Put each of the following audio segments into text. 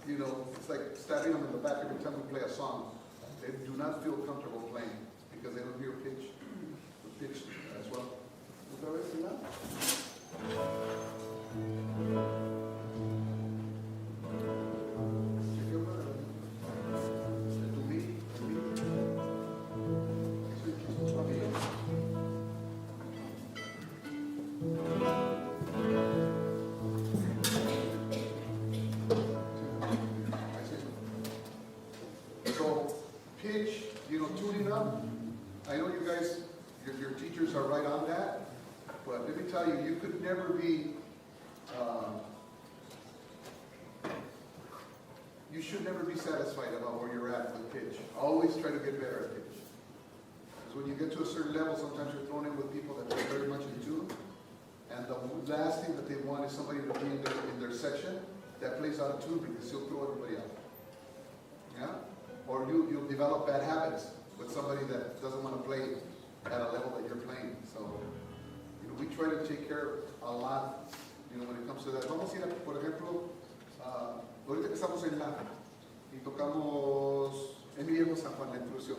you know, it's like stabbing them in the back every time we play a song. They do not feel comfortable playing because they don't hear pitch, the pitch as well. ¿Otra vez, So, pitch, you know, tuning up. I know you guys, your teachers are right on that, but let me tell you, you could never be, you should never be satisfied about where you're at with pitch. Always try to get better at pitch. Because when you get to a certain level, sometimes you're thrown in with people that are very much in tune, and the last thing that they want is somebody to be in their section that plays out of tune because he'll throw everybody out. Yeah? Or you'll develop bad habits with somebody that doesn't want to play at a level that you're playing. So, you know, we try to take care a lot, you know, when it comes to that. Vamos a ir a, por ejemplo, ahorita que estamos en la, y tocamos en Viejo San Juan, la introducción.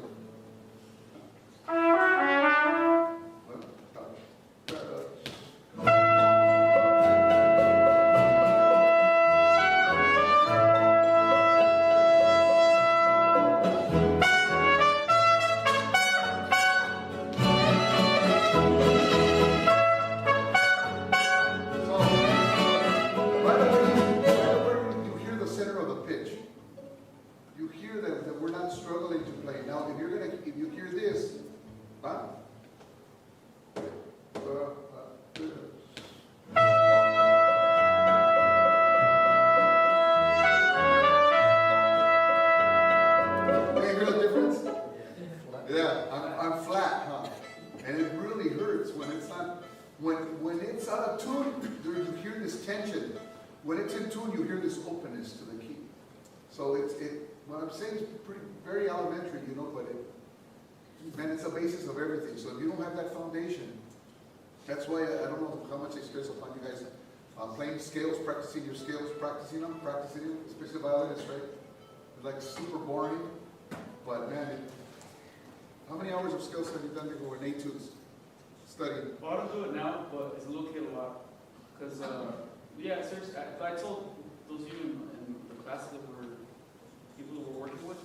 Bueno, when it's out of tune, you hear this tension. When it's in tune, you hear this openness to the key. So what I'm saying is very elementary, you know, but it's the basis of everything. So if you don't have that foundation, that's why I don't know how much I stress upon you guys playing scales, practicing your scales, practicing them, especially violinists, right? It's like super boring, but man, how many hours of scales have you done before in etudes? Studying. Well, I don't do it now, but it's a little kid a lot. Because, yeah, seriously, I told those of you in the classes that people that we're working with,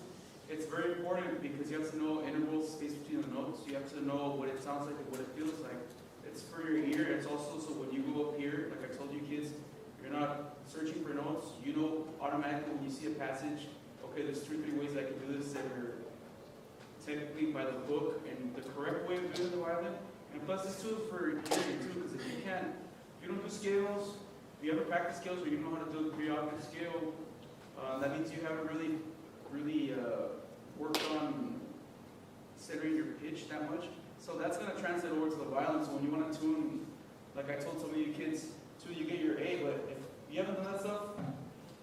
it's very important because you have to know intervals, space between the notes. You have to know what it sounds like and what it feels like. It's for your ear. It's also so when you go up here, like I told you kids, you're not searching for notes. You know automatically when you see a passage, okay, there's 2 or 3 ways I can do this that are technically by the book and the correct way of doing the violin. And plus, this too is for hearing too, because if you don't do scales, if you ever practice scales where you know how to do a 3-octave scale, that means you haven't really worked on centering your pitch that much. So that's going to translate over to the violin. So when you want to tune, like I told some of you kids, too, you get your A, but if you haven't done that stuff,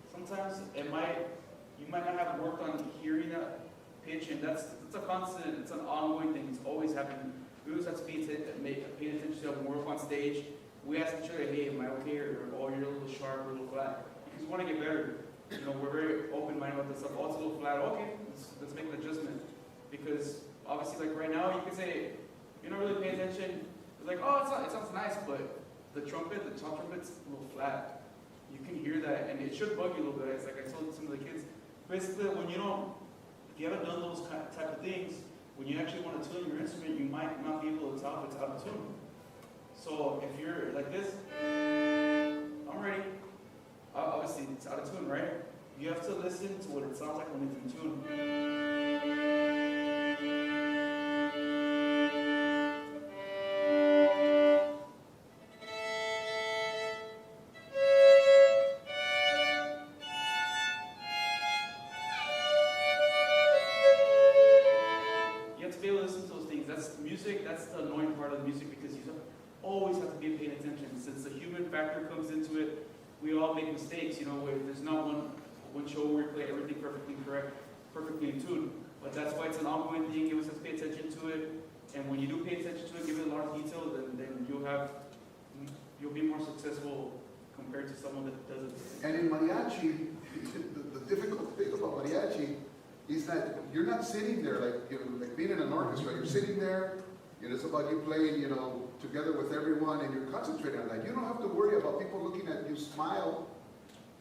sometimes you might not have worked on hearing that pitch, and that's a constant, it's an ongoing thing. It's always happening. We always have to pay attention to it when we're up on stage. We ask each other, hey, am I okay? Or, oh, you're a little sharp or a little flat. Because we want to get better. You know, we're very open-minded about this stuff. Oh, it's a little flat. Okay, let's make an adjustment. Because obviously, like right now, you can say, you're not really paying attention. It's like, oh, it sounds nice, but the top trumpet's a little flat. You can hear that, and it should bug you a little bit. It's like I told some of the kids. Basically, if you haven't done those type of things, when you actually want to tune your instrument, you might not be able to tell if it's out of tune. So if you're like this, I'm ready. Obviously, it's out of tune, right? You have to listen to what it sounds like when it's in tune. That's the annoying part of the music because you always have to be paying attention. Since the human factor comes into it, we all make mistakes, you know, where there's not one show where we play everything perfectly correct, perfectly in tune. But that's why it's an ongoing thing. You always have to pay attention to it. And when you do pay attention to it, give it a lot of detail, then you'll be more successful compared to someone that doesn't. And in mariachi, the mariachi is that you're not sitting there like being in an orchestra. You're sitting there, it's about you playing, together with everyone, and you're concentrating on that. You don't have to worry about people looking at you smile.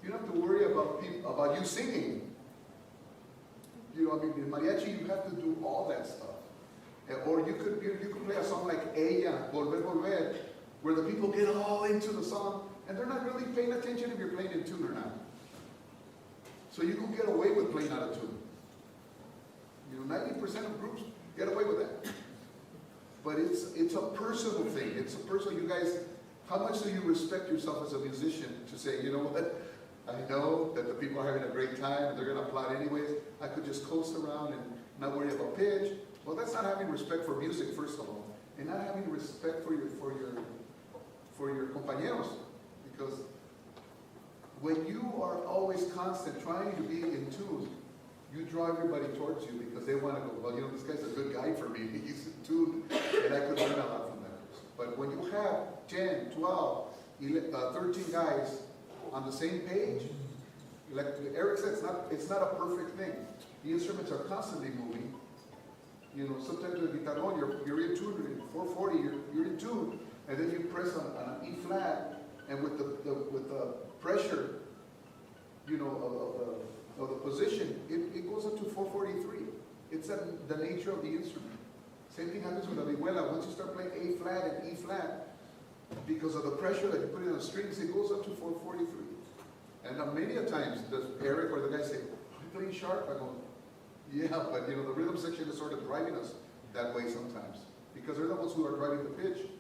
You don't have to worry about you singing. In mariachi, you have to do all that stuff. Or you could play a song like Ella, Volver, Volver, where the people get all into the song, and they're not really paying attention if you're playing in tune or not. So you can get away with playing out of tune. 90% of groups get away with that. But it's a personal thing. It's a personal, you guys, how much do you respect yourself as a musician to say, you know what, I know that the people are having a great time and they're going to applaud anyways. I could just coast around and not worry about pitch. Well, that's not having respect for music, first of all, and not having respect for your compañeros. Because when you are always constant trying to be in tune, you draw everybody towards you because they want to go, well, this guy's a good guy for me. He's in tune, and I could learn a lot from that person. But when you have 10, 12, 13 guys on the same page, like Eric said, it's not a perfect thing. The instruments are constantly moving. Sometimes with guitarron, you're in tune, in 440, you're in tune, and then you press on an E flat, and with the pressure, of the position, it goes up to 443. It's the nature of the instrument. Same thing happens with the vihuela. Once you start playing A flat and E flat, because of the pressure that you put in the strings, it goes up to 443. And many a times, does Eric or the guy say, "Are you playing sharp?" I go, "Yeah, but the rhythm section is sort of driving us that way sometimes, because they're the ones who are driving the pitch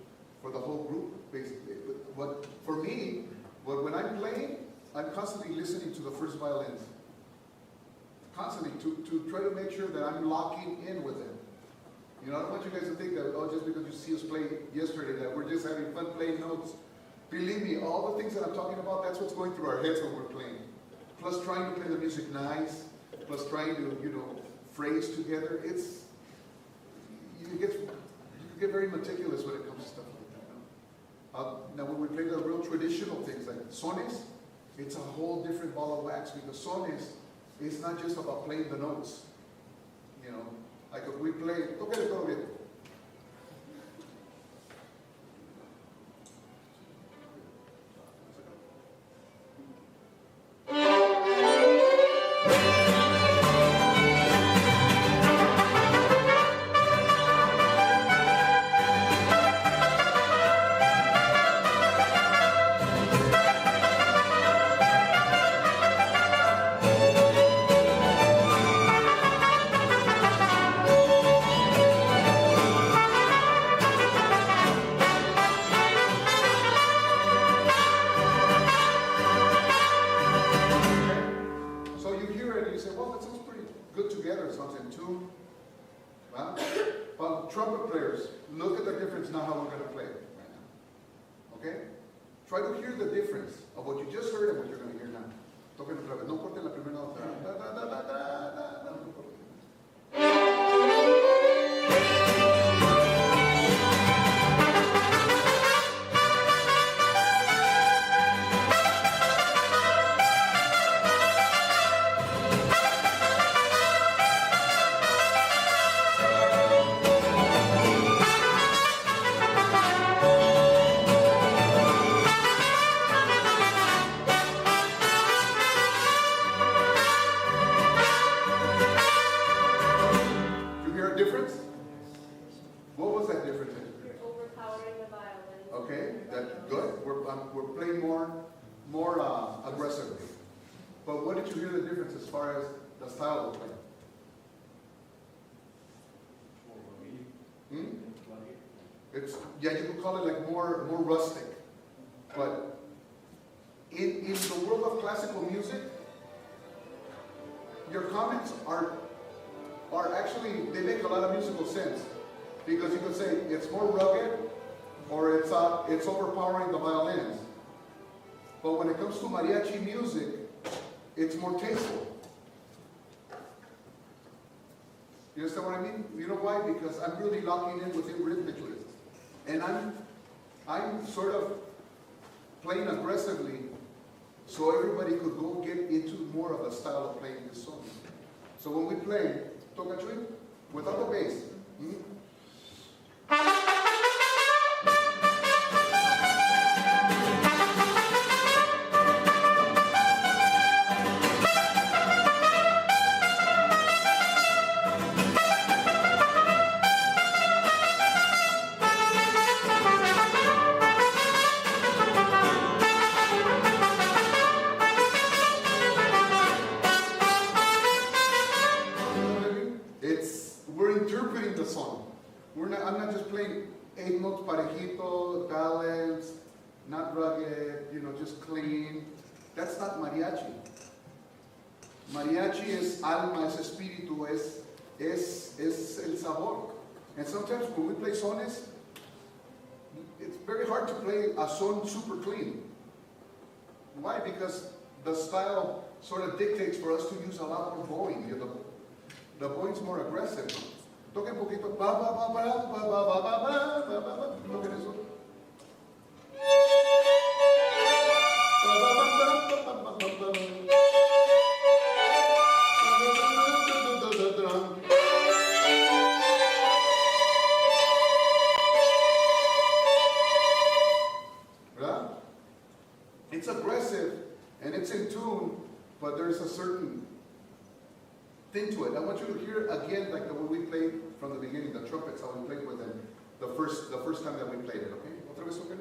for the whole group, basically." But for me, when I'm playing, I'm constantly listening to the first violins, constantly to try to make sure that I'm locking in with it. I don't want you guys to think that, just because you see us play yesterday, that we're just having fun playing notes. Believe me, all the things that I'm talking about, that's what's going through our heads when we're playing. Plus trying to play the music nice, plus trying to, phrase together. You get very meticulous when it comes to stuff like that. Now when we play the real traditional things like sones, it's a whole different ball of wax, because sones is not just about playing the notes. Like if we play, okay, todo bien. Trumpet players, look at the difference now how we're going to play right now. Okay? Try to hear the difference of what you just heard and what you're going to hear now. Toquen otra vez. No corten la primera nota. Da, da, da, da, da, da, da. We're playing more aggressively. But what did you hear the difference as far as the style of play? You could call it like more rustic. But in the world of classical music, your comments are actually, they make a lot of musical sense. Because you could say it's more rugged, or it's overpowering the violins. But when it comes to mariachi music, it's more tasteful. You understand what I mean? You know why? Because I'm really locking in with it rhythmically. And I'm sort of playing aggressively so everybody could go get into more of the style of playing this song. So when we play, toca Chuy, without the bass. We're interpreting the song. I'm not just playing 8 notes parejito, balanced, not rugged, just clean. That's not mariachi. Mariachi es alma, es espíritu, es el sabor. And sometimes when we play sones, it's very hard to play a son super clean. Why? Because the style sort of dictates for us to use a lot more bowing. The bowing's more aggressive. Toque un poquito. Ba, ba, ba, ba, ba, ba, ba, ba, ba, ba, ba, ba. Toquen eso. Ba, ba, ba, ba, ba, ba, ba, ba. ¿Verdad? It's aggressive and it's in tune, but there's a certain thing to it. I want you to hear again like the way we played from the beginning, the trumpets, how we played with them the first time that we played it, okay? Otra vez, okay?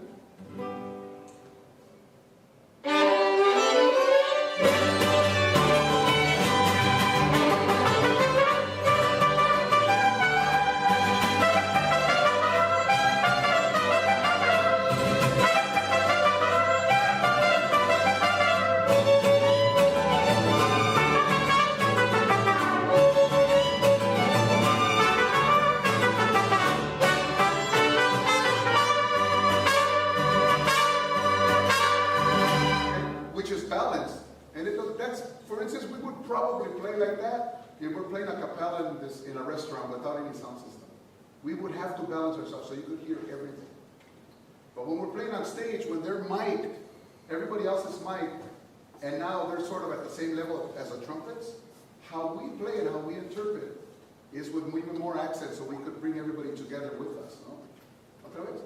If we're playing a cappella in a restaurant without any sound system, we would have to balance ourselves so you could hear everything. But when we're playing on stage, when they're mic'd, everybody else is mic'd, and now they're sort of at the same level as the trumpets, how we play and how we interpret is with even more accent so we could bring everybody together with us. No? Otra vez.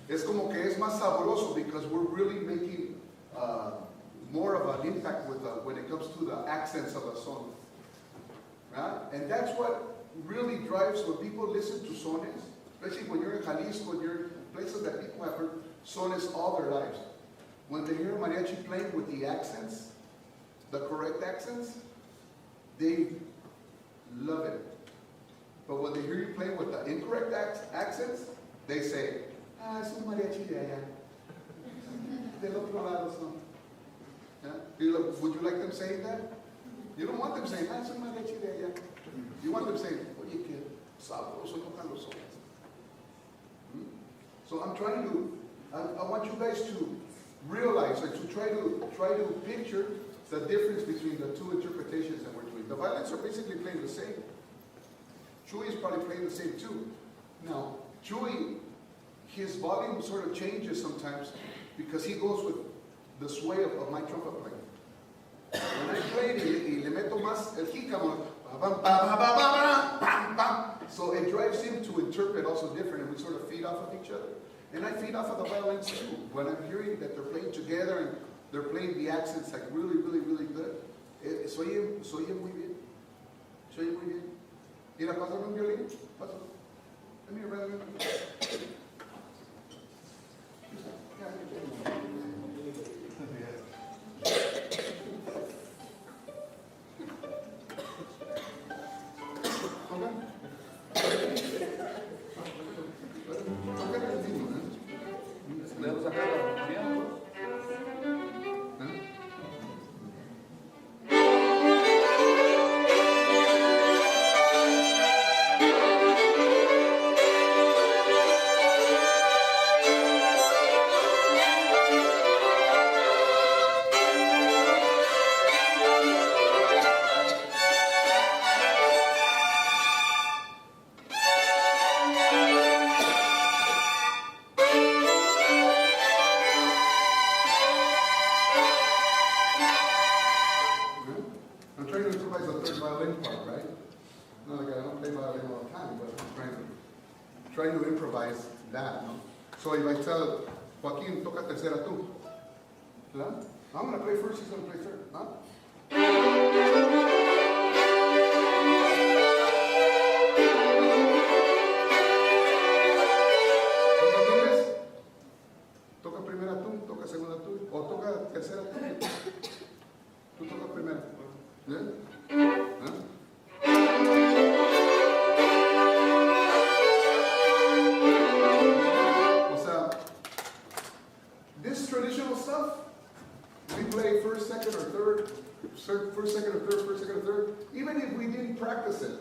Es como que es más sabroso because we're really making more of an impact with when it comes to the accents of a song. Right? And that's what really drives when people listen to sones, especially when you're in Jalisco, when you're in places that people have heard sones all their lives. When they hear mariachi playing with the accents, the correct accents, they love it. But when they hear you playing with the incorrect accents, they say, es un mariachi de allá. Del otro lado son. Yeah? Would you like them saying that? You don't want them saying, es un mariachi de allá. You want them saying, oye, que sabroso tocan los sones. So I'm trying to, I want you guys to realize and to try to picture the difference between the two interpretations that we're doing. The violins are basically playing the same. Chuy is probably playing the same too. Now, Chuy, his volume sort of changes sometimes because he goes with the sway of my trumpet playing. When I play y le meto más el jícamo, so it drives him to interpret also different, and we sort of feed off of each other. And I feed off of the violins too. When I'm hearing that they're playing together and they're playing the accents like really, really, really good, se oye muy bien. Se oye muy bien. Mira, pásame un violín. Pásame. Let me read it. ¿Le vamos a sacar la that, no? So if I tell Joaquin, toca tercera tú, ¿verdad? I'm going to play first, he's going to play third, huh? ¿Entiendes? Toca primera tú, toca segunda tú, o toca tercera tú. Tú tocas primera. ¿Eh? ¿Eh? O sea, this traditional stuff, we play first, second, or third, first, second, or third, first, second, or third. Even if we didn't practice it,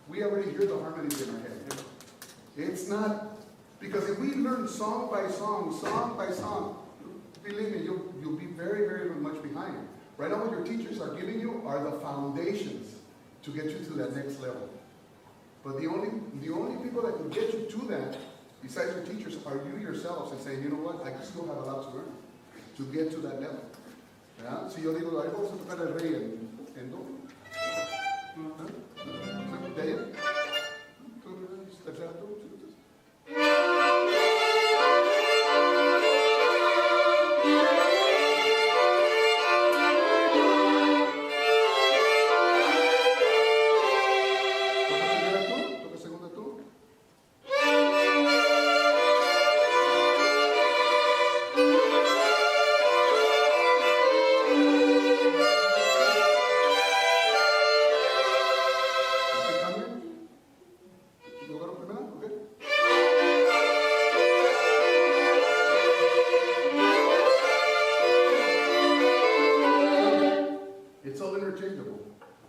we already hear the harmonies in our head. It's not, because if we learn song by song, believe me, you'll be very, very much behind. Right now what your teachers are giving you are the foundations to get you to that next level. But the only people that can get you to that, besides your teachers, are you yourselves, and saying, you know what, I still have a lot to learn to get to that level. ¿Verdad? Si yo digo, ahí vamos a tocar el rey en do. ¿Ah? ¿De ahí? ¿Tú, tercera tú?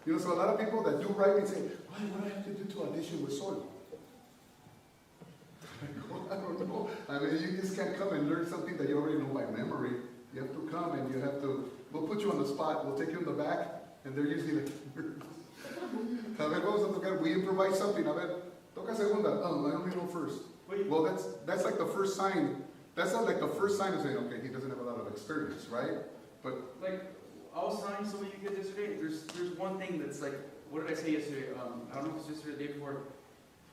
You know, so a lot of people that do write me say, why, what do I have to do to audition with Sol? I don't know. I mean, you just can't come and learn something that you already know by memory. You have to come and you have to, we'll put you on the spot, we'll take you in the back, and they're usually like, a ver, vamos a tocar, we improvise something, a ver, toca segunda, oh, I only know first. Well, that's like the first sign, that's not like the first sign of saying, okay, he doesn't have a lot of experience, right? But, like, I was telling some of you kids yesterday, there's one thing that's like, what did I say yesterday? I don't know if it was yesterday or the day before.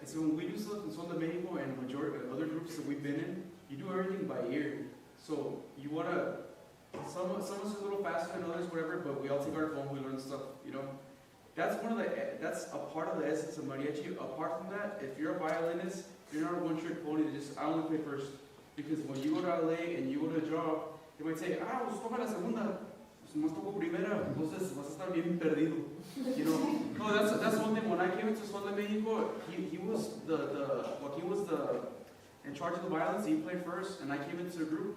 I said when we do stuff in Sol de Mexico and majority of other groups that we've been in, you do everything by ear. So you wanna, some of us are a little faster than others, whatever, but we all take our phone, we learn stuff, you know. That's a part of the essence of mariachi. Apart from that, if you're a violinist, you're not a one-trick pony that just, I only play first. Because when you go to LA and you go to a job, they might say, pues toca la segunda. Más toco primera, entonces vas a estar bien perdido. You know? No, that's one thing. When I came into Sol de Mexico, he was Joaquin was in charge of the violins. He played first, and I came into the group.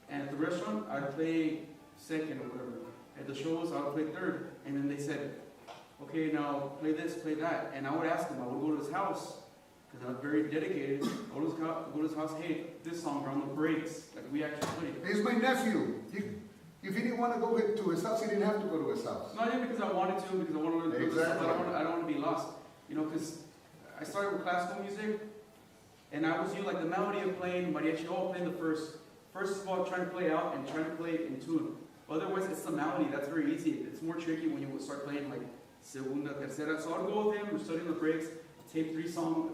And at the restaurant, I'd play second or whatever. At the shows, I would play third. And then they said, okay, now play this, play that. And I would ask him. I would go to his house because I was very dedicated. I would go to his house. Hey, this song, on the breaks, like we actually played. He's my nephew. If he didn't want to go to his house, he didn't have to go to his house. Not even because I wanted to, because I want to learn stuff, but I don't want to be lost. You know, because I started with classical music, and I was like the melody of playing Mariachi Sol, playing the first of all, trying to play out and trying to play in tune. Otherwise, it's the melody, that's very easy. It's more tricky when you start playing like segunda, tercera. So I'd go with him, we're studying the breaks, tape three songs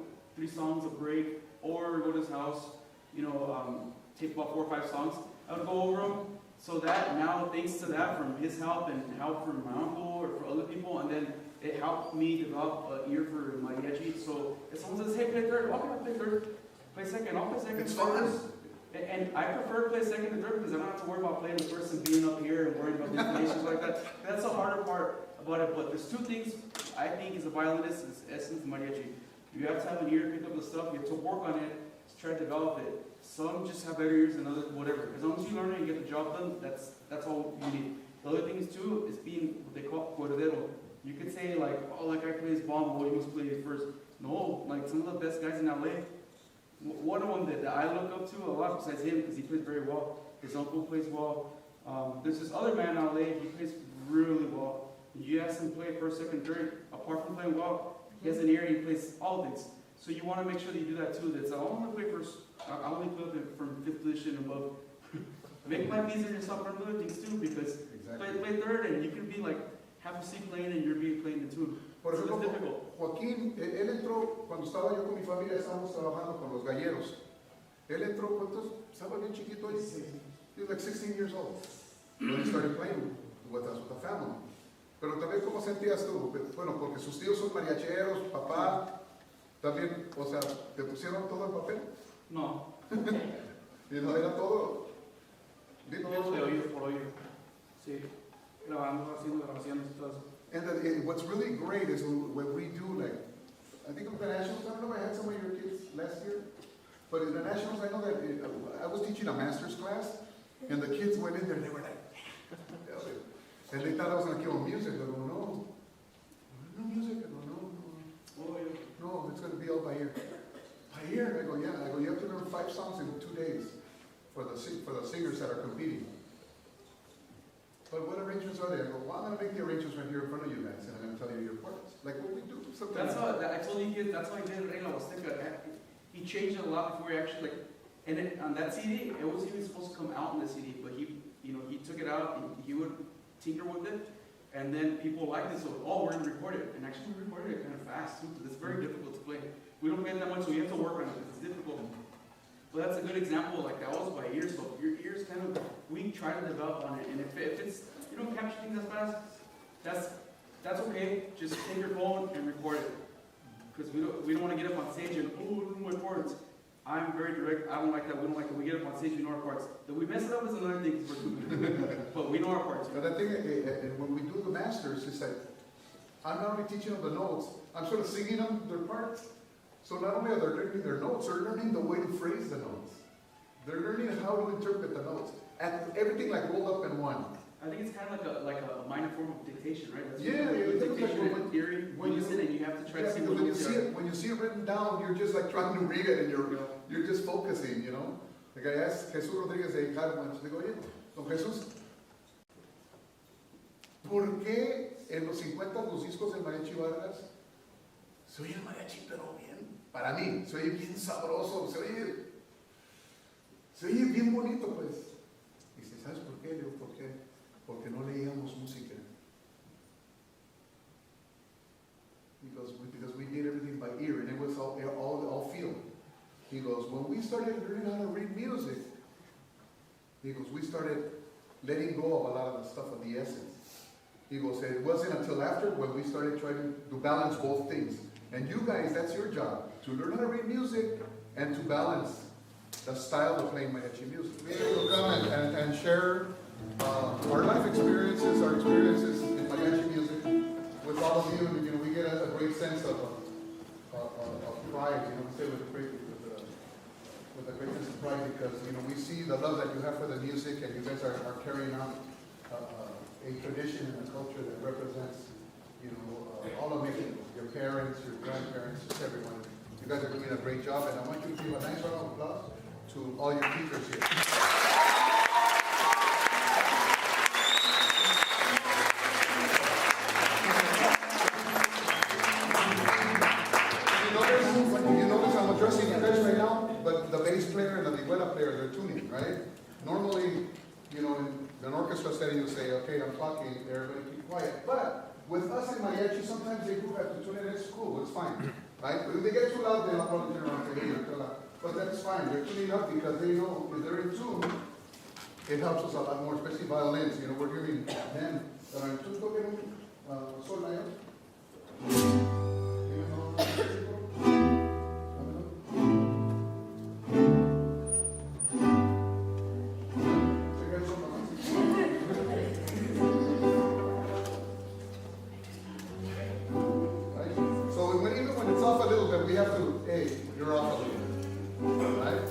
a break, or go to his house, you know, tape about 4 or 5 songs. I would go over them. So that now, thanks to that, from his help and help from my uncle or for other people, and then it helped me develop an ear for mariachi. So if someone says, hey, play third, okay, I'll play third. Play second, I'll play second. It's fun. And I prefer to play second and third because I don't have to worry about playing the first and being up here and worrying about the intonations like that. That's the harder part about it. But there's 2 things I think as a violinist is essence of mariachi. You have to have an ear to pick up the stuff. You have to work on it to try to develop it. Some just have better ears than others, whatever. As long as you learn it and get the job done, that's all you need. The other thing is too, is being what they call cordero. You could say like, oh, that guy plays bomb, well, he must play it first. No, like some of the best guys in LA. One of them that I look up to a lot besides him, because he plays very well. His uncle plays well. There's this other man in LA, he plays really well. You ask him to play first, second, third, apart from playing well, he has an ear and he plays all things. So you want to make sure that you do that too. That's I only play first. I only play from 5th position and above. Make life easier yourself for other things too, because play third and you can be like half a seat playing and you're playing the tune. Por ejemplo, Joaquín, él entró cuando estaba yo con mi familia, estábamos trabajando con los galleros. Él entró, ¿cuántos? Estaba bien chiquito ahí. He was like 16 years old when he started playing with us, with the family. Pero también, ¿cómo sentías tú? Bueno, porque sus tíos son mariacheros, papá, también, o sea, ¿te pusieron todo el papel? No. Y no, era todo. Todo de oído por oído. Sí. Grabando, haciendo grabaciones y todo eso. And what's really great is when we do, like, I think of the Nationals, I don't know if I had some of your kids last year, but in the Nationals, I know that I was teaching a master's class, and the kids went in there and they were like, and they thought I was going to give them music. I go, no music. I go, no, it's going to be all by ear. By ear? I go, yeah. I go, you have to learn 5 songs in 2 days for the singers that are competing. But what arrangements are there? I go, well, I'm going to make the arrangements right here in front of you guys, and I'm going to tell you your parts. Like what we do sometimes. That's how I told you kids. That's how he did it in La Huasteca. He changed it a lot before he actually on that CD, it wasn't even supposed to come out in the CD, but he took it out and he would tinker with it, and then people liked it, so we're going to record it. And actually we recorded it kind of fast too, because it's very difficult to play. We don't play it that much, so you have to work on it. It's difficult. But that's a good example. Like that was by ear, so your ears kind of, we try to develop on it, and if it's, you don't capture things as fast, that's okay. Just take your phone and record it, because we don't want to get up on stage and my parts. I'm very direct. I don't like that. We don't like it. We get up on stage, we know our parts. That we mess it up is another thing, because we're stupid. But we know our parts. But I think when we do the masters, it's like I'm not only teaching them the notes, I'm sort of singing them their parts. So not only are they learning their notes, they're learning the way to phrase the notes. They're learning how to interpret the notes. And everything like rolled up in one. I think it's kind of like a minor form of dictation, right? That's Yeah, dictation like in theory. When you sit and you have to try to see what when notes are. when you see it written down, you're just like trying to read it, and you're just focusing, you know. Like I asked Jesus Rodríguez de Carmen, digo, oye, don Jesús, ¿por qué en los 50 los discos del Mariachi Vargas se oye el mariachi pero bien? Para mí, se oye bien sabroso, se oye bien bonito, pues. Y dice, ¿sabes por qué? Le digo, ¿por qué? Porque no leíamos música. Because we did everything by ear, and it was all feel. He goes, when we started learning how to read music, he goes, we started letting go of a lot of the stuff of the essence. He goes, it wasn't until after when we started trying to balance both things. And you guys, that's your job, to learn how to read music and to balance the style of playing mariachi music. Be able to come and share our life experiences, our experiences in mariachi music with all of you. And, we get a great sense of pride, we say with a greatness of pride, because, we see the love that you have for the music, and you guys are carrying on a tradition and a culture that represents, all of Mexico, your parents, your grandparents, just everyone. You guys are doing a great job, and I want you to give a nice round of applause to all your teachers here. You notice I'm addressing you guys right now, but the bass player and the vihuela player, they're tuning, right? Normally, in an orchestra setting, you say, okay, I'm talking, everybody keep quiet. But with us in mariachi, sometimes they do have to tune in. It's cool, it's fine, right? But if they get too loud, then I'll probably turn around and say, hey, you're too loud. But that's fine. They're tuning up because they know if they're in tune, it helps us a lot more, especially violins. We're hearing men that are in tune. Sol mayor. You're off a little, right?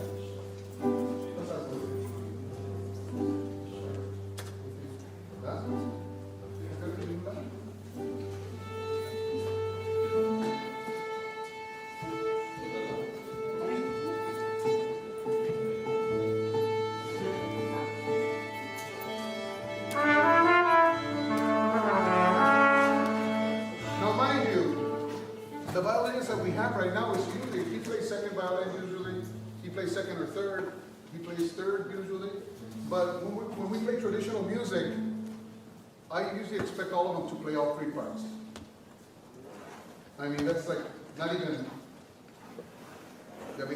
Now, mind you, the violins that we have right now is usually, he plays second violin usually, he plays second or third, he plays third usually. But when we play traditional music, I usually expect all of them to play all 3 parts. I mean, that's like, not even,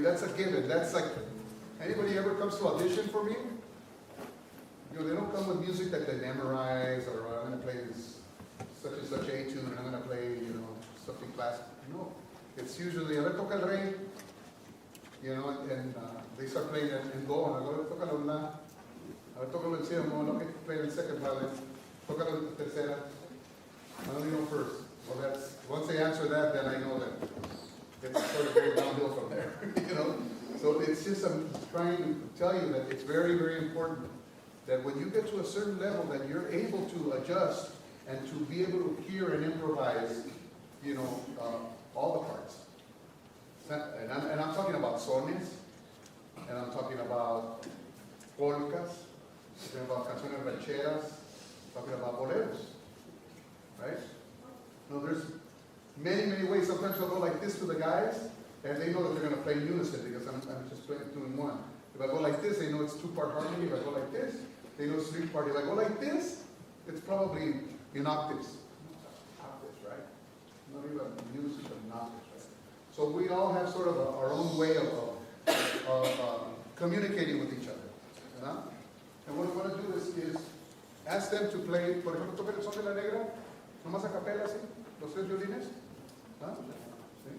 that's a given. That's like, Anybody ever comes to audition for me? You know, they don't come with music that they memorize, or I'm going to play this such and such a tune, and I'm going to play, you know, something classic. No, it's usually, a ver, toca el rey, you know, and they start playing it and go, and I go, tócalo la, a ver, tócalo el cielo, no, que play the second violin, tócalo la tercera. I don't even know first. Well, that's, once they answer that, then I know that it's sort of going downhill from there, you know. So it's just, I'm trying to tell you that it's very, very important that when you get to a certain level that you're able to adjust and to be able to hear and improvise, you know, all the parts. And I'm talking about sones, and I'm talking about polkas, talking about canciones rancheras, talking about boleros, right? No, there's many, many ways. Sometimes I'll go like this to the guys, and they know that they're going to play in unison because I'm just doing one. If I go like this, they know it's two-part harmony. If I go like this, they know it's three-part. If I go like this, it's probably in octaves. Octaves, right? Not even unison, but in octaves, right? So we all have sort of our own way of communicating with each other. You know? And what I want to do is ask them to play, por ejemplo, toquen el son de la negra, nomás a capela, así, los tres violines. ¿Ah? ¿Sí?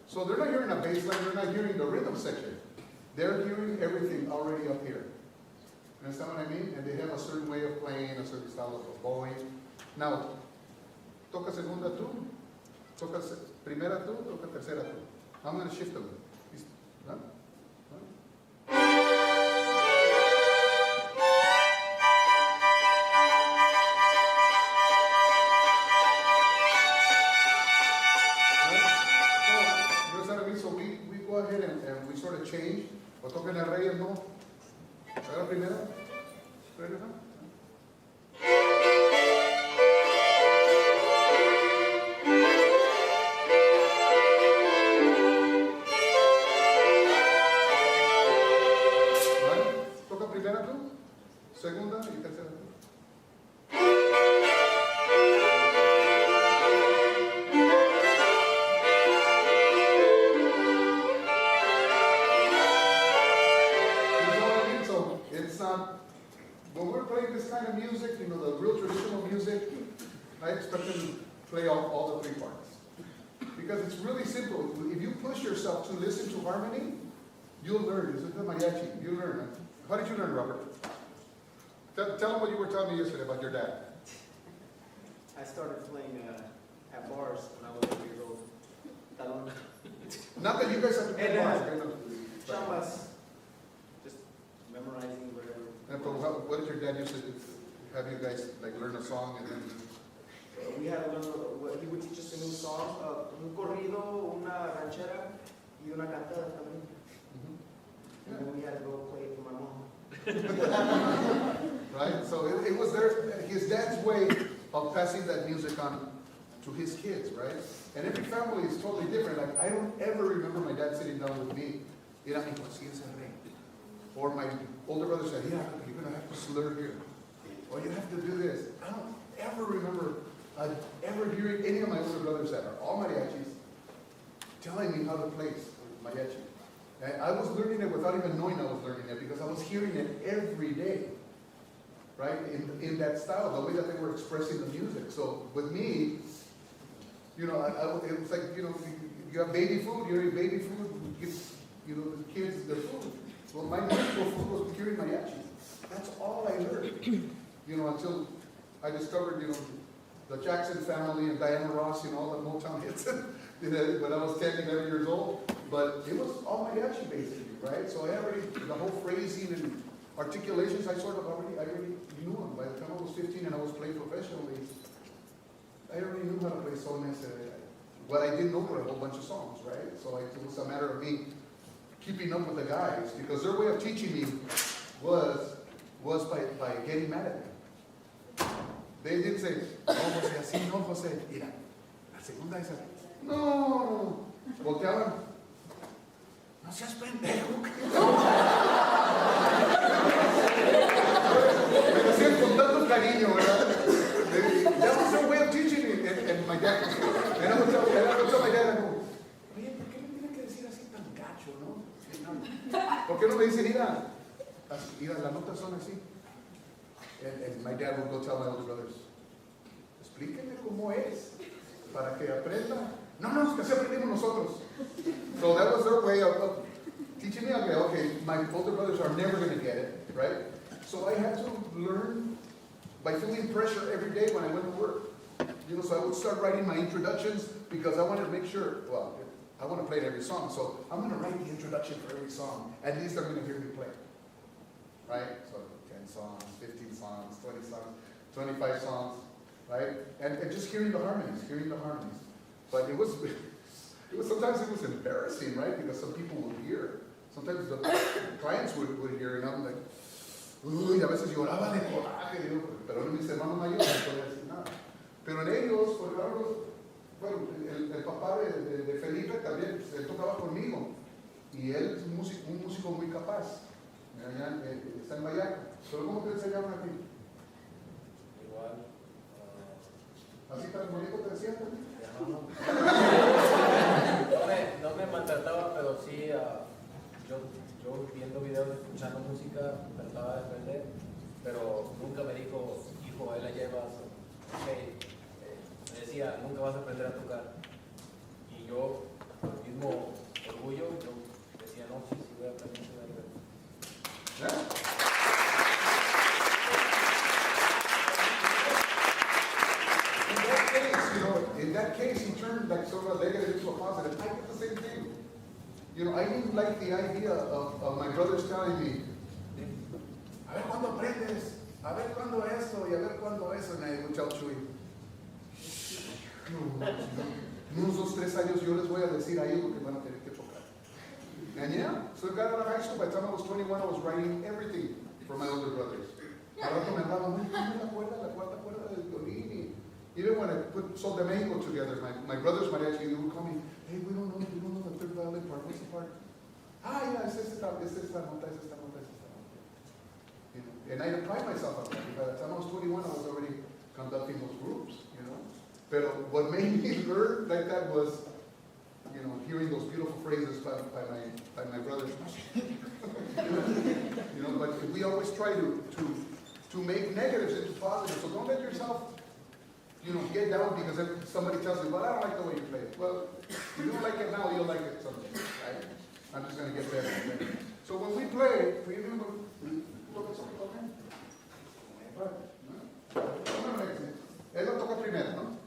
So they're not hearing a bass line, they're not hearing the rhythm section. They're hearing everything already up here. You understand what I mean? And they have a certain way of playing, a certain style of bowing. Now, toca segunda tú, toca primera tú, toca tercera tú. I'm going to shift them. ¿No? And we sort of change. O toquen el rey, no. ¿Era primero? ¿Regresa? ¿Vale? Toca primera tú, segunda y tercera tú. When we're playing this kind of music, you know, the real traditional music, I expect them to play all the three parts. Because it's really simple. If you push yourself to listen to harmony, you'll learn. This is the mariachi. You learn. How did you learn, Robert? Tell them what you were telling me yesterday about your dad. I started playing at bars when I was 8 years old. Talón. Not that you guys have to play bars. Chambas. Just memorizing whatever. And what did your dad used to have you guys like learn a song and then? We had to learn. He would teach us a new song, un corrido, una ranchera, y una cantada también. And then we had to go play it for my mom. Right? So it was his dad's way of passing that music on to his kids, right? And every family is totally different. Like, I don't ever remember my dad sitting down with me. Mira, hijo, así es el rey. Or my older brother said, yeah, you're going to have to slur here. Or you have to do this. I don't ever remember ever hearing any of my older brothers that are all mariachis telling me how to play mariachi. And I was learning it without even knowing I was learning it because I was hearing it every day, right? In that style, the way that they were expressing the music. So with me, you know, it was like, you know, you have baby food, you eat baby food, you give, you know, the kids their food. Well, my musical food was hearing mariachis. That's all I learned, you know, until I discovered, you know, the Jackson family and Diana Ross, you know, all the Motown hits when I was 10, 11 years old. But it was all mariachi basically, right? So I already, the whole phrasing and articulations, I already knew them. By the time I was 15 and I was playing professionally, I already knew how to play sones. What I didn't know were a whole bunch of songs, right? So it was a matter of me keeping up with the guys, because their way of teaching me was by getting mad at me. They didn't say, no, Jose, así no, Jose. Mira, la segunda esa. No. Volteaban. no seas pendejo. Me decían con tanto cariño, ¿verdad? That was their way of teaching me. And my dad, and I would tell my dad, oye, ¿por qué me tiene que decir así tan gacho, no? ¿Por qué no me dice, mira, las notas son así? And my dad would go tell my older brothers, explíquenme cómo es, para que aprenda. No, es que así aprendimos nosotros. So that was their way of teaching me. Okay, my older brothers are never going to get it, right? So I had to learn by feeling pressure every day when I went to work. So I would start writing my introductions because I wanted to make sure, well, I want to play every song, so I'm going to write the introduction for every song. At least they're going to hear me play, right? So 10 songs, 15 songs, 20 songs, 25 songs, right? And just hearing the harmonies. But it was sometimes it was embarrassing, right? Because some people would hear. Sometimes the clients would hear, and I'm like, uy, a veces lloraba de coraje, pero no mis hermanos mayores no podía decir nada. Pero en ellos, por ejemplo, bueno, el papá de Felipe también, él tocaba conmigo, y él es un músico muy capaz, está en Mariachi. ¿Pero cómo te enseñaron a ti? Igual. ¿Así tan bonito te decían? No me maltrataba, pero sí, yo viendo videos, escuchando música, trataba de aprender, pero nunca me dijo, hijo, ahí la llevas, me decía, nunca vas a aprender a tocar. Y yo, con el mismo orgullo, yo decía, no, sí, voy a aprender, sí voy a aprender. In that case, he turned like sort of negative into a positive. I did the same thing. I didn't like the idea of my brothers telling me, a ver cuándo aprendes, a ver cuándo esto, y a ver cuándo eso. And I would tell Chuy, unos 2, 3 años yo les voy a decir a ellos lo que van a tener que tocar. And yeah, so I got out of high school. By the time I was 21, I was writing everything for my older brothers. Al rato me hablaban, la cuarta cuerda del violín. Even when I put Sol de Mexico together, my brothers Mariachi, they would call me, hey, we don't know the third violin part. What's the part? Yeah, it's esta nota. And I pride myself on that. By the time I was 21, I was already conducting those groups, But what made me learn like that was, hearing those beautiful phrases by my brothers. But we always try to make negatives into positives. So don't let yourself get down because if somebody tells you, well, I don't like the way you play it. Well, if you don't like it now, you'll like it someday, right? I'm just going to get better and better. So when we play, we look at something okay? Él lo toca primero, ¿no?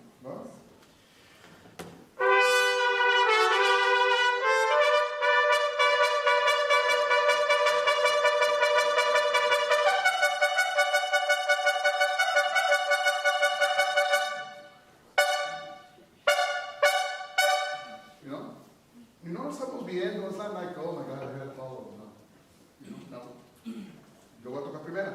No estamos viendo, it's not like, oh my God, I had to follow. No. Yo voy a tocar primero.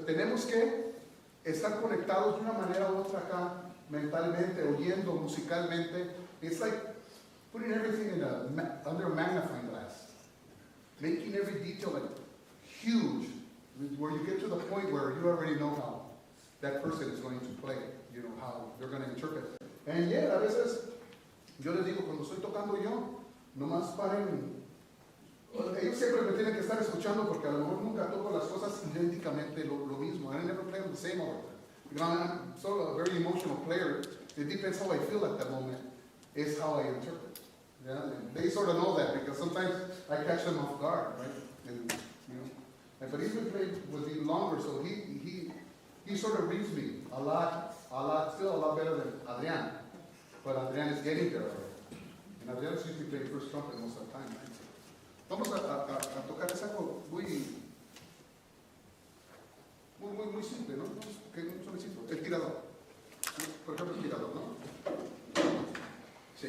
Tenemos que estar conectados de una manera u otra acá, mentalmente, oyendo, musicalmente. It's like putting everything under a magnifying glass. Making every detail like huge, where you get to the point where you already know how that person is going to play, how they're going to interpret. And yeah, a veces, yo les digo, cuando estoy tocando yo, nomás paren. Ellos siempre me tienen que estar escuchando porque a lo mejor nunca toco las cosas idénticamente lo mismo. I never play them the same all the time. I'm sort of a very emotional player. It depends how I feel at that moment, is how I interpret. Yeah? And they sort of know that because sometimes I catch them off guard, right? But he's been playing with me longer, so he sort of reads me a lot, still a lot better than Adrian. But Adrian is getting there already. And Adrian is usually playing first trumpet most of the time, right? Vamos a tocar es algo muy simple, ¿no? Que no suele simple. El tirador. Por ejemplo, el tirador, ¿no? Sí.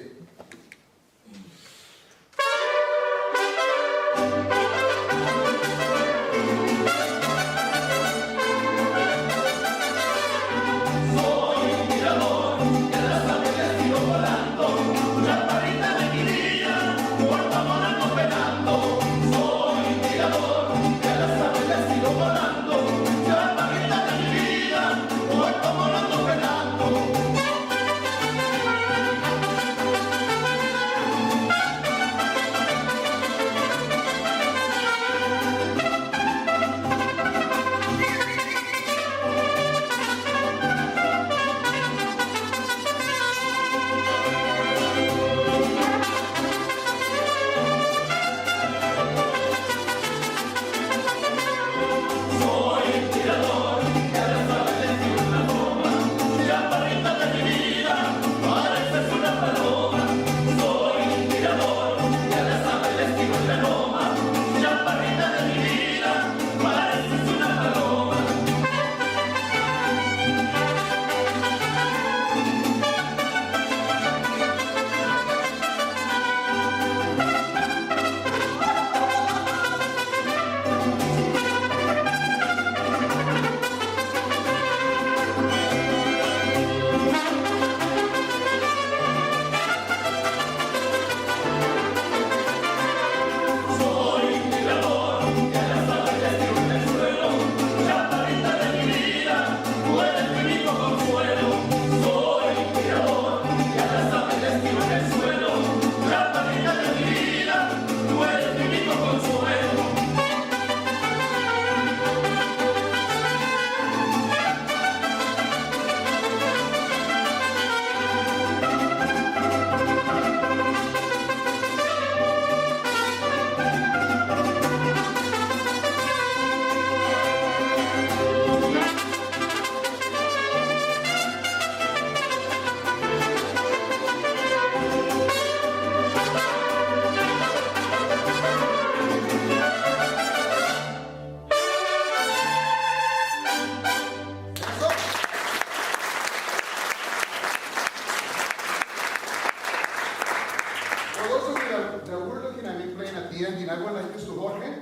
For those of you that were looking at me playing at the ending, I went like this to Jorge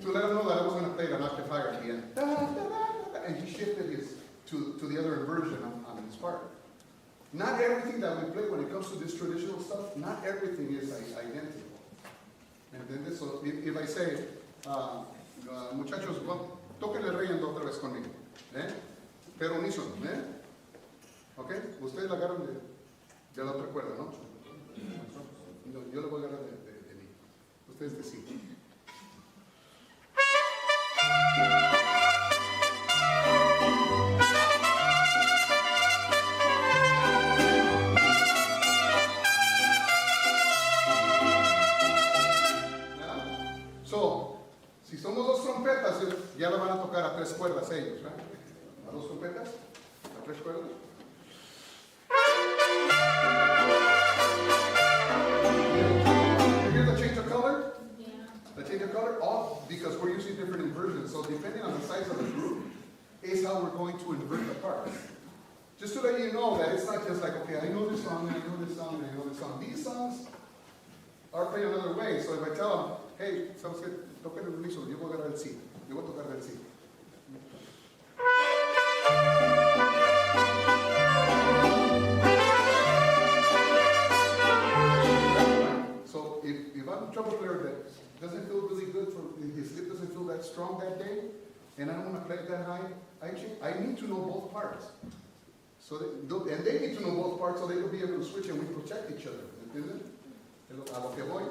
to let him know that I was going to play an octave higher at the end. Da, da, da, da, and he shifted his to the other inversion on his part. Not everything that we play when it comes to this traditional stuff, not everything is identical. And then this, so if I say, muchachos, tóquenle reyendo otra vez conmigo, ¿eh? Pero unísono, ¿eh? ¿Ok? Ustedes la agarran de la otra cuerda, ¿no? No, yo le voy a agarrar de mí. Ustedes de sí. So, si somos dos trompetas, ya la van a tocar a tres cuerdas ellos, ¿verdad? A dos trompetas, a tres cuerdas. You hear the change of color? Yeah. The change of color? All because we're using different inversions. So depending on the size of the group, is how we're going to invert the parts. Just to let you know that it's not just like, okay, I know this song, and I know this song, and I know this song. These songs are played another way. So if I tell them, hey, ¿sabes qué? Toca el unísono, yo voy a agarrar el sí. Yo voy a tocar el sí. So if I'm a trouble player that doesn't feel really good, his hip doesn't feel that strong that day, and I don't want to play it that high, I need to know both parts. So and they need to know both parts so they will be able to switch and we protect each other. ¿Entienden? A lo que voy.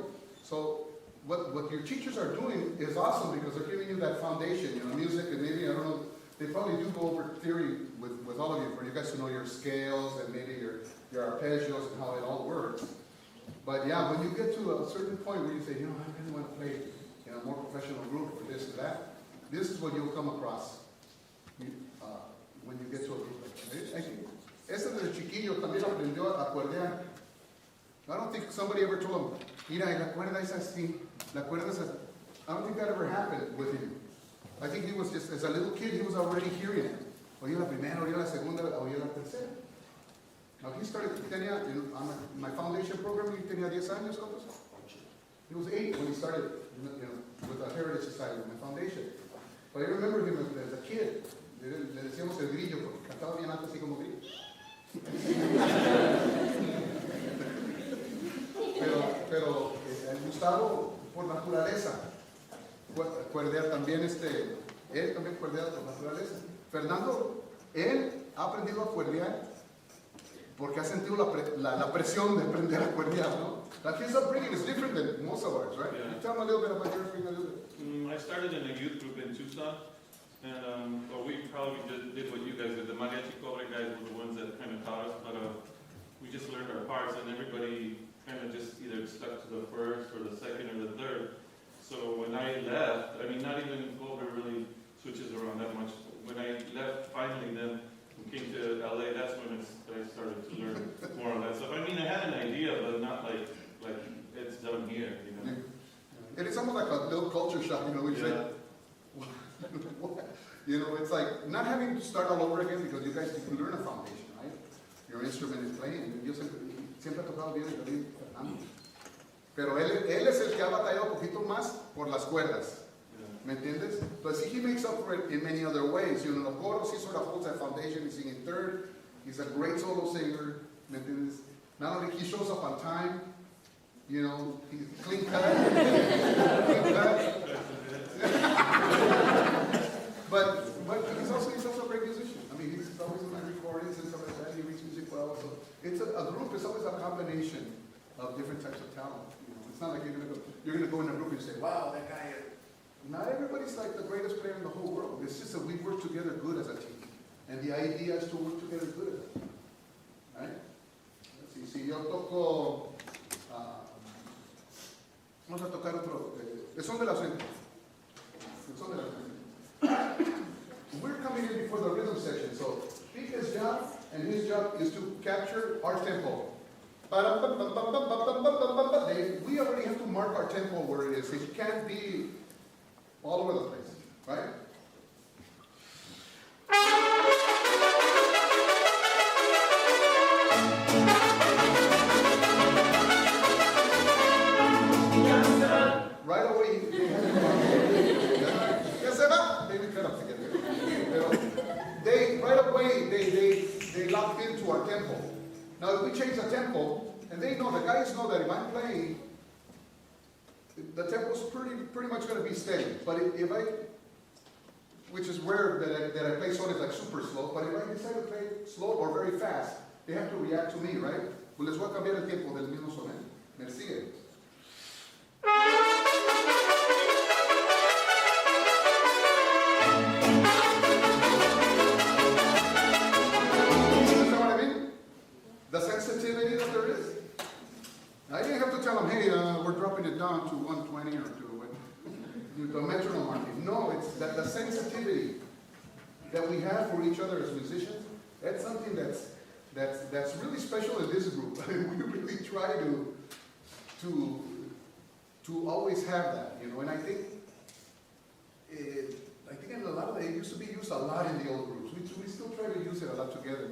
So what your teachers are doing is awesome because they're giving you that foundation, music, and maybe, I don't know, they probably do go over theory with all of you for you guys to know your scales and maybe your arpeggios and how it all works. But yeah, when you get to a certain point where you say, I really want to play in a more professional group or this or that, this is what you'll come across when you get to a group. Ese desde chiquillo también aprendió a acordear. I don't think somebody ever told him, mira, la cuerda es así, la cuerda es así. I don't think that ever happened with him. I think he was just, as a little kid, he was already hearing it. Oye la primera, oye la segunda, oye la tercera. Now he started, on my foundation program, he tenía 10 años, ¿cuántos? He was 8 when he started, with the Heritage Society, my foundation. But I remember him as a kid. Le decíamos el grillo, porque cantaba bien alto, así como grillo. Pero Gustavo, por naturaleza, cuerdea también, él también cuerdea por naturaleza. Fernando, él ha aprendido a cuerdear porque ha sentido la presión de aprender a cuerdear, ¿no? Like his upbringing is different than most of ours, right? Yeah. Tell him a little bit about your upbringing, a little bit. I started in a youth group in Tucson, and well, we probably did what you guys did. The Mariachi Sol guys were the ones that kind of taught us, but we just learned our parts, and everybody kind of just either stuck to the first or the second or the third. So when I left, I mean, not even Clover really switches around that much. When I left finally, then came to LA, that's when I started to learn more of that stuff. I mean, I had an idea, but not like it's done here, you know. Yeah. It is almost like a little culture shock, we say, what? It's like not having to start all over again because you guys can learn a foundation, right? Your instrument is playing. Yo siempre ha tocado bien el violín, Fernando. Pero él es el que ha batallado un poquito más por las cuerdas. ¿Me entiendes? But see, he makes up for it in many other ways. Los coros, he sort of holds that foundation. He's singing third. He's a great solo singer. ¿Me entiendes? Not only he shows up on time, he's clean cut. But he's also a great musician. I mean, he's always in my recordings and stuff like that. He reads music well. So it's a group. It's always a combination of different types of talent. It's not like you're gonna go in a group and say, wow, that guy. Not everybody's like the greatest player in the whole world. It's just that we work together good as a team. And the idea is to work together good as a team. Right? Let's see, si yo toco, vamos a tocar otro, el son de la ausente. El son de la ausente. We're coming in before the rhythm section, so Pika's job and his job is to capture our tempo. We already have to mark our tempo where it is. It can't be all over the place, right? Right away, maybe cut up together. Right away, they locked into our tempo. Now, if we change the tempo, and the guys know that if I'm playing, the tempo's pretty much going to be steady. But if I, which is rare that I play solos like super slow, but if I decide to play slow or very fast, they have to react to me, right? Pues les voy a cambiar el tiempo del mismo sonero. ¿Me siguen? The sensitivity that there is. I didn't have to tell them, hey, we're dropping it down to 120 or to the metronome marking. No, it's that the sensitivity that we have for each other as musicians. That's something that's really special in this group. We really try to always have that, And I think in a lot of it used to be used a lot in the old groups. We still try to use it a lot together,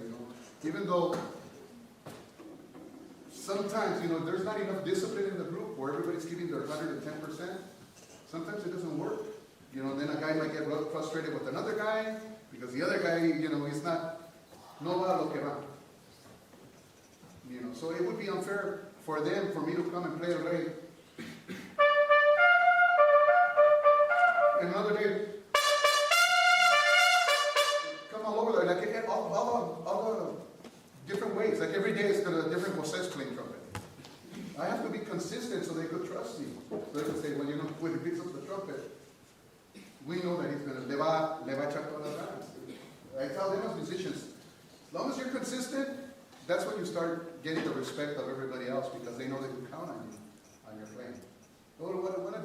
Even though sometimes, there's not enough discipline in the group where everybody's giving their 110%. Sometimes it doesn't work. Then a guy might get frustrated with another guy because the other guy, he's not, no va a lo que va. So it would be unfair for me to come and play a rey. And another day, come all over there, like all the different ways. Like every day it's got a different Jose's playing trumpet. I have to be consistent so they could trust me. So they can say, well, when he picks up the trumpet, we know that he's going to, le va a echar todas las ganas. I tell them as musicians, as long as you're consistent, that's when you start getting the respect of everybody else because they know they can count on you, on your playing. What